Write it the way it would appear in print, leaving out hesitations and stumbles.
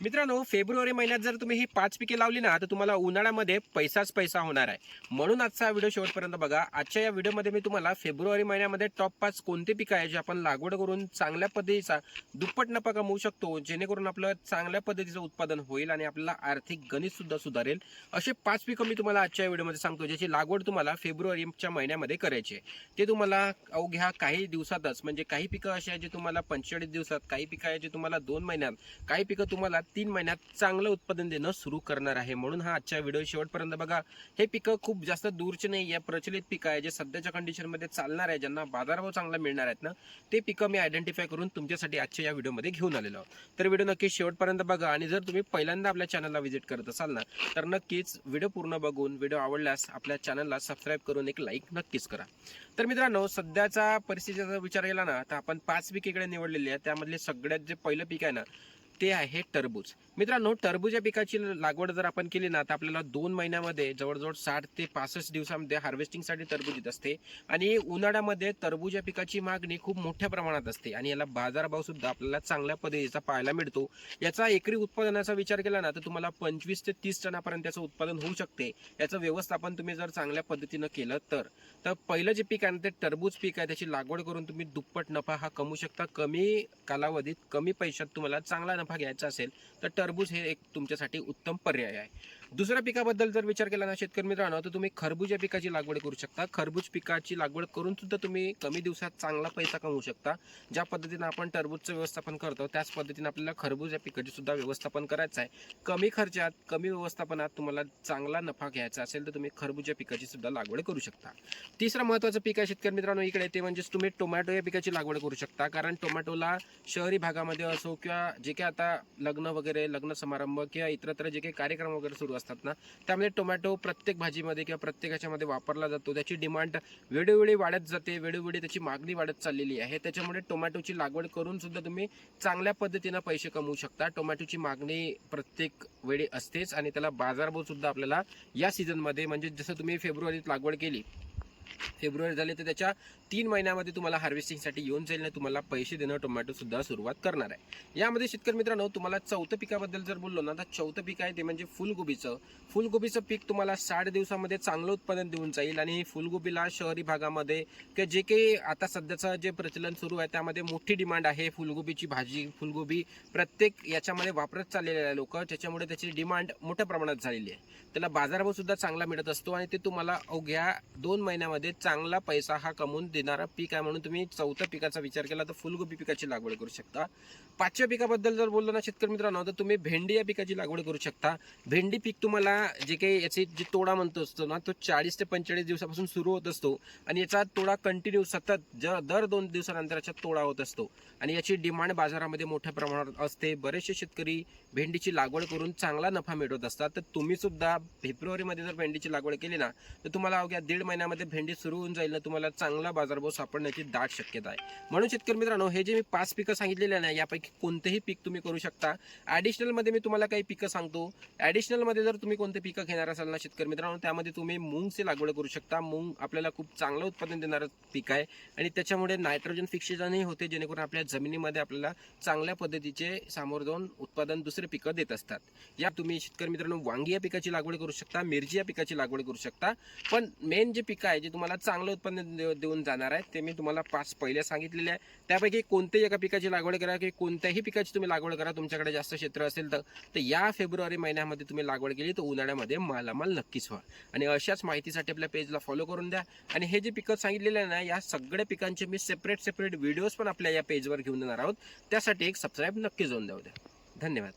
मित्रांनो, फेब्रुवारी महिन्यात जर तुम्ही ही 5 पिके लावली ना, तर तुम्हाला उन्हाळ्यामध्ये पैसाच पैसा होणार आहे. म्हणून आजचा व्हिडिओ शेवटपर्यंत बघा. आजच्या या व्हिडिओमध्ये मी तुम्हाला फेब्रुवारी महिन्यामध्ये टॉप 5 कोणते पिकं आहे, जे आपण लागवड करून चांगल्या पद्धतीचा दुप्पट नफा कमवू शकतो, जेणेकरून आपलं चांगल्या पद्धतीचं उत्पादन होईल आणि आपल्याला आर्थिक गणित सुद्धा सुधारेल. असे 5 पिकं मी तुम्हाला आजच्या व्हिडिओमध्ये सांगतो, ज्याची लागवड तुम्हाला फेब्रुवारीच्या महिन्यामध्ये करायची आहे. ते तुम्हाला अवघ्या काही दिवसातच, म्हणजे काही पिकं अशी आहेत जे तुम्हाला 45 दिवसात, काही पिकं आहेत जे तुम्हाला 2 महिन्यात, काही पिकं तुम्हाला 3 महिन्यात चांगलं उत्पादन देणं सुरू करणार आहे. म्हणून हा आजच्या व्हिडिओ शेवटपर्यंत बघा. हे पिकं खूप जास्त दूरचे नाही आहे, प्रचलित पिकं आहे, जे सध्याच्या कंडिशनमध्ये चालणार आहे, ज्यांना बाजारभाव चांगला मिळणार आहेत ना, ते पिकं मी आयडेंटिफाय करून तुमच्यासाठी आजच्या या व्हिडिओमध्ये घेऊन आलेलो आहोत. तर व्हिडिओ नक्की शेवटपर्यंत बघा. आणि जर तुम्ही पहिल्यांदा आपल्या चॅनलला व्हिजिट करत असाल ना, तर नक्कीच व्हिडिओ पूर्ण बघून, व्हिडिओ आवडल्यास आपल्या चॅनलला सबस्क्राईब करून एक लाईक नक्कीच करा. तर मित्रांनो, सध्याचा परिस्थितीचा विचार केला ना, तर आपण 5 पिकेकडे निवडलेली आहे. त्यामधले सगळ्यात जे पहिलं पीक आहे ना, ते आहे टरबूज. मित्रांनो, टरबूज या पिकाची लागवड जर आपण केली ना, तर आपल्याला 2 महिन्यामध्ये जवळजवळ 60 ते 65 दिवसांमध्ये हार्वेस्टिंगसाठी टरबूज येत असते. आणि उन्हाळ्यामध्ये टरबूज या पिकाची मागणी खूप मोठ्या प्रमाणात असते आणि याला बाजारभाव सुद्धा आपल्याला चांगल्या पद्धतीचा पाहायला मिळतो. याचा एकरी उत्पादनाचा विचार केला ना, तर तुम्हाला 25 ते 30 टनापर्यंत याचं उत्पादन होऊ शकते. याचं व्यवस्थापन तुम्ही जर चांगल्या पद्धतीनं केलं तर पहिलं जे पीक आहे ना, ते टरबूज पीक आहे. त्याची लागवड करून तुम्ही दुप्पट नफा हा कमवू शकता. कमी कालावधीत कमी पैशात तुम्हाला चांगला नफा घ्यायचा असेल तर टरबूज हे एक तुमच्यासाठी उत्तम पर्याय आहे. दुसऱ्या पिकाबद्दल जर विचार केला ना शेतकरी मित्रांनो, तर तुम्ही खरबूज या पिकाची लागवड करू शकता. खरबूज पिकाची लागवड करून सुद्धा तुम्ही कमी दिवसात चांगला पैसा कमवू शकता. ज्या पद्धतीने आपण टरबूजचं व्यवस्थापन करतो, त्याच पद्धतीने आपल्याला खरबूज या पिकाचे सुद्धा व्यवस्थापन करायचं आहे. कमी खर्चात कमी व्यवस्थापनात तुम्हाला चांगला नफा घ्यायचा असेल तर तुम्ही खरबूज या पिकाची सुद्धा लागवड करू शकता. तिसरं महत्त्वाचं पीक आहे शेतकरी मित्रांनो इकडे, ते म्हणजे तुम्ही टोमॅटो या पिकाची लागवड करू शकता. कारण टोमॅटोला शहरी भागामध्ये असो किंवा जे काही आता लग्न वगैरे, लग्न समारंभ किंवा इतरत्र जे काही कार्यक्रम वगैरे सुरू असतात ना, त्यामध्ये टोमॅटो प्रत्येक भाजीमध्ये किंवा प्रत्येक ह्याच्यामध्ये वापरला जातो. त्याची डिमांड वेळोवेळी वाढत जाते, वेळोवेळी त्याची मागणी वाढत चाललेली आहे. त्याच्यामुळे टोमॅटोची लागवड करून सुद्धा तुम्ही चांगल्या पद्धतीनं पैसे कमवू शकता. टोमॅटोची मागणी प्रत्येक वेळी असतेच आणि त्याला बाजारभाव सुद्धा आपल्याला या सीझनमध्ये, म्हणजे जसं तुम्ही फेब्रुवारीत लागवड केली, फेब्रुवारी झाले तर त्याच्या 3 महिन्यामध्ये तुम्हाला हार्वेस्टिंगसाठी येऊन जाईल आणि तुम्हाला पैसे देणं टोमॅटो सुद्धा सुरुवात करणार आहे. यामध्ये शेतकरी मित्रांनो, तुम्हाला चौथं पिकाबद्दल जर बोललो ना, तर चौथं पीक आहे ते म्हणजे फुलगोबीचं. फुलगोबीचं पीक तुम्हाला 60 दिवसामध्ये चांगलं उत्पादन देऊन जाईल. आणि फुलगोबीला शहरी भागामध्ये किंवा जे काही आता सध्याचं जे प्रचलन सुरू आहे त्यामध्ये मोठी डिमांड आहे. फुलगोबीची भाजी, फुलगोबी प्रत्येक याच्यामध्ये वापरत चाललेले आहे लोक, त्याच्यामुळे त्याची डिमांड मोठ्या प्रमाणात झालेली आहे. त्याला बाजारभाव सुद्धा चांगला मिळत असतो आणि ते तुम्हाला अवघ्या 2 महिन्यामध्ये चांगला पैसा हा कमवून देणारा पीक आहे. म्हणून तुम्ही चौथ्या पिकाचा विचार केला तर फुलगोबी पिकाची लागवड करू शकता. 5व्या पिकाबद्दल जर बोललो ना शेतकरी मित्रांनो, तर तुम्ही भेंडी या पिकाची लागवड करू शकता. भेंडी पीक तुम्हाला जे काही याची जी तोडा म्हणतो असतो ना, तो 40 ते 45 दिवसापासून सुरू होत असतो आणि याचा तोडा कंटिन्यू सतत दर 2 दिवसानंतर याचा तोडा होत असतो आणि याची डिमांड बाजारामध्ये मोठ्या प्रमाणात असते. बरेचसे शेतकरी भेंडीची लागवड करून चांगला नफा मिळवत असतात. तर तुम्ही सुद्धा फेब्रुवारीमध्ये जर भेंडीची लागवड केली ना, तर तुम्हाला अवघ्या 1.5 महिन्यामध्ये भेंडी सुरू होऊन जाईल ना, तुम्हाला चांगला बाजारभाव सापडण्याची दाट शक्यता आहे. म्हणून शेतकरी मित्रांनो, हे जे मी 5 पिकं सांगितलेले नाही, यापैकी कोणतेही पीक तुम्ही करू शकता. ॲडिशनलमध्ये मी तुम्हाला काही पिकं सांगतो. ॲडिशनलमध्ये जर तुम्ही कोणते पिकं घेणार असाल ना शेतकरी मित्रांनो, त्यामध्ये तुम्ही मूंगची लागवड करू शकता. मूंग आपल्याला खूप चांगलं उत्पादन देणारं पीक आहे आणि त्याच्यामुळे नायट्रोजन फिक्सेशनही होते, जेणेकरून आपल्या जमिनीमध्ये आपल्याला चांगल्या पद्धतीचे सामोरं जाऊन उत्पादन दुसरे पिकं देत असतात. या तुम्ही शेतकरी मित्रांनो वांगी या पिकाची लागवड करू शकता, मिरची या पिकाची लागवड करू शकता. पण मेन जे पिकं आहे जे तुम्हाला चांगलं उत्पन्न देऊन जाणार आहे, ते मी तुम्हाला 5 पहिले सांगितलेले आहे. त्यापैकी कोणत्याही एका पिकाची लागवड करा की कोणत्याही पिकाची तुम्ही लागवड करा, तुमच्याकडे जास्त क्षेत्र असेल तर या फेब्रुवारी महिन्यामध्ये तुम्ही लागवड केली तर उन्हाळ्यामध्ये मालामाल नक्कीच व्हा. आणि अशाच माहितीसाठी आपल्या पेजला फॉलो करून द्या. आणि हे जे पिकं सांगितलेले आहे ना, या सगळ्या पिकांचे मी सेपरेट व्हिडिओज पण आपल्या या पेजवर घेऊन येणार आहोत. त्यासाठी एक सबस्क्राईब नक्की जाऊन द्या. धन्यवाद.